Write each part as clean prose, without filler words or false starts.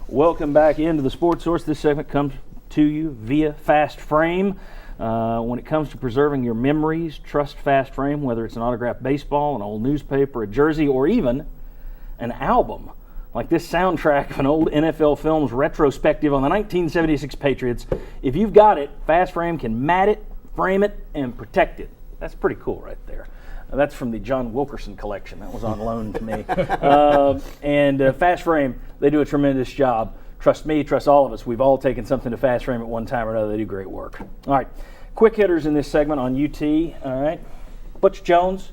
Welcome back into the Sports Source. This segment comes to you via Fast Frame. When it comes to preserving your memories, trust Fast Frame, whether it's an autographed baseball, an old newspaper, a jersey, or even an album. Like this soundtrack of an old NFL film's retrospective on the 1976 Patriots. If you've got it, Fast Frame can mat it, frame it, and protect it. That's pretty cool right there. That's from the John Wilkerson collection. That was on loan to me. Fast Frame, they do a tremendous job. Trust me, trust all of us. We've all taken something to Fast Frame at one time or another. They do great work. All right, quick hitters in this segment on UT. All right, Butch Jones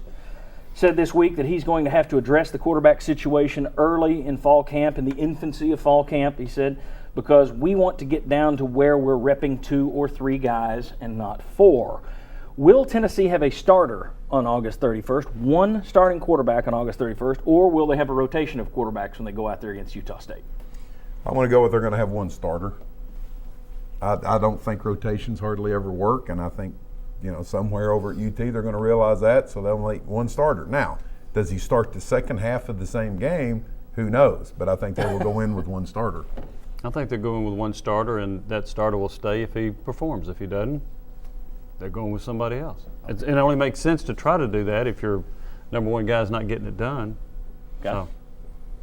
said this week that he's going to have to address the quarterback situation early in fall camp, in the infancy of fall camp, he said, because we want to get down to where we're repping 2 or 3 guys and not 4. Will Tennessee have a starter on August 31st, one starting quarterback on August 31st, or will they have a rotation of quarterbacks when they go out there against Utah State? I want to go with they're going to have one starter. I don't think rotations hardly ever work, and I think somewhere over at UT they're going to realize that, so they'll make one starter. Now, does he start the second half of the same game? Who knows? But I think they will go in with one starter. I think they're going with one starter, and that starter will stay if he performs. If he doesn't, they're going with somebody else. It only makes sense to try to do that if your number one guy's not getting it done. Got it.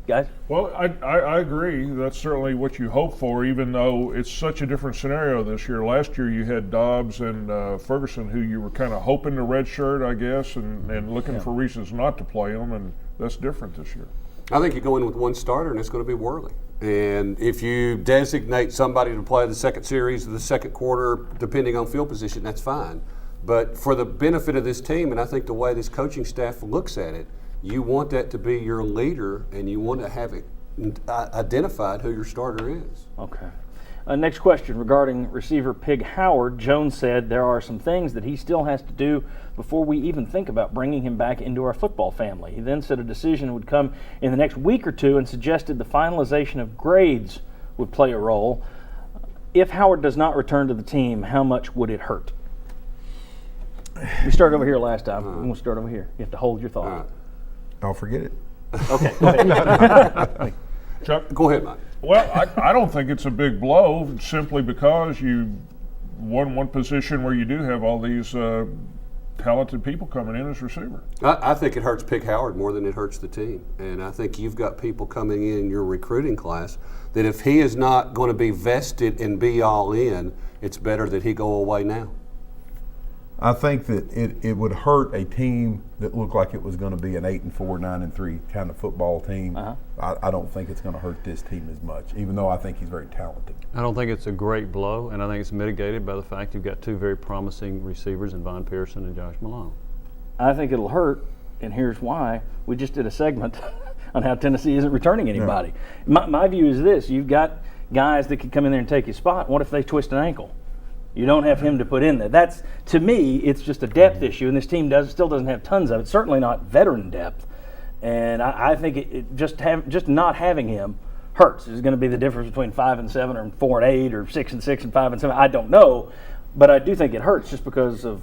Guys? Well, I agree. That's certainly what you hope for, even though it's such a different scenario this year. Last year you had Dobbs and Ferguson, who you were kind of hoping to redshirt, I guess, and looking for reasons not to play them, and that's different this year. I think you go in with one starter, and it's going to be Worley. And if you designate somebody to play the second series or the second quarter, depending on field position, that's fine. But for the benefit of this team, and I think the way this coaching staff looks at it, you want that to be your leader, and you want to have it identified who your starter is. Okay. Next question regarding receiver Pig Howard. Jones said there are some things that he still has to do before we even think about bringing him back into our football family. He then said a decision would come in the next week or two and suggested the finalization of grades would play a role. If Howard does not return to the team, how much would it hurt? We started over here last time. We're going to start over here. You have to hold your thought. I'll forget it. Okay, go ahead. Chuck? Go ahead, Mike. Well, I don't think it's a big blow simply because you won one position where you do have all these talented people coming in as receiver. I think it hurts Pig Howard more than it hurts the team. And I think you've got people coming in your recruiting class that if he is not going to be vested and be all in, it's better that he go away now. I think that it would hurt a team that looked like it was going to be an 8-4, 9-3 kind of football team. I don't think it's going to hurt this team as much, even though I think he's very talented. I don't think it's a great blow, and I think it's mitigated by the fact you've got 2 very promising receivers in Von Pearson and Josh Malone. I think it'll hurt, and here's why. We just did a segment on how Tennessee isn't returning anybody. No. My view is this. You've got guys that could come in there and take his spot. What if they twist an ankle? You don't have him to put in there. That's, to me, it's just a depth issue, and this team still doesn't have tons of it. Certainly not veteran depth, and I think just not having him hurts. Is going to be the difference between 5-7 or 4-8 or 6-6 and 5-7. I don't know, but I do think it hurts just because of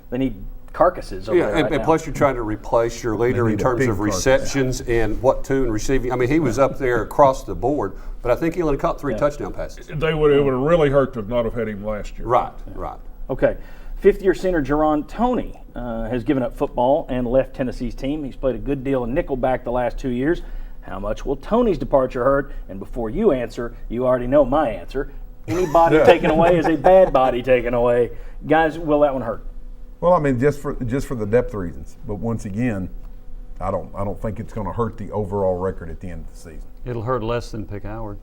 they need carcasses over there right and now. plus you're trying to replace your leader in terms of receptions and what to and receiving. I mean, he was up there across the board, but I think he only caught 3 touchdown passes. It would have really hurt to not have had him last year. Right. Okay. Fifth-year center Jerron Toney has given up football and left Tennessee's team. He's played a good deal of nickelback the last 2 years. How much will Toney's departure hurt? And before you answer, you already know my answer. Any body taken away is a bad body taken away. Guys, will that one hurt? Well, I mean, just for the depth reasons. But once again, I don't think it's going to hurt the overall record at the end of the season. It'll hurt less than Pig Howard.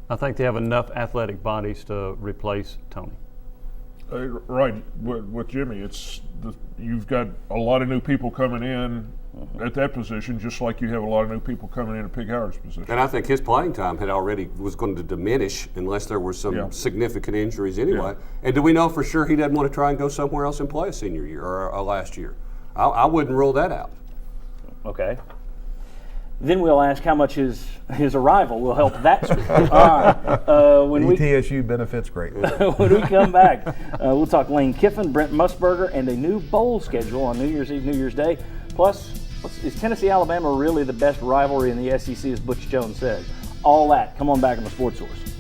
I think they have enough athletic bodies to replace Toney. Right, with Jimmy, you've got a lot of new people coming in at that position, just like you have a lot of new people coming in at Pig Howard's position. And I think his playing time was going to diminish unless there were some significant injuries anyway. And do we know for sure he doesn't want to try and go somewhere else and play a senior year or last year? I wouldn't rule that out. Okay. Then we'll ask how much his arrival will help that streak. All right. ETSU benefits greatly. When we come back, we'll talk Lane Kiffin, Brent Musburger, and a new bowl schedule on New Year's Eve, New Year's Day. Plus, is Tennessee-Alabama really the best rivalry in the SEC, as Butch Jones said? all that. Come on back on the Sports Source.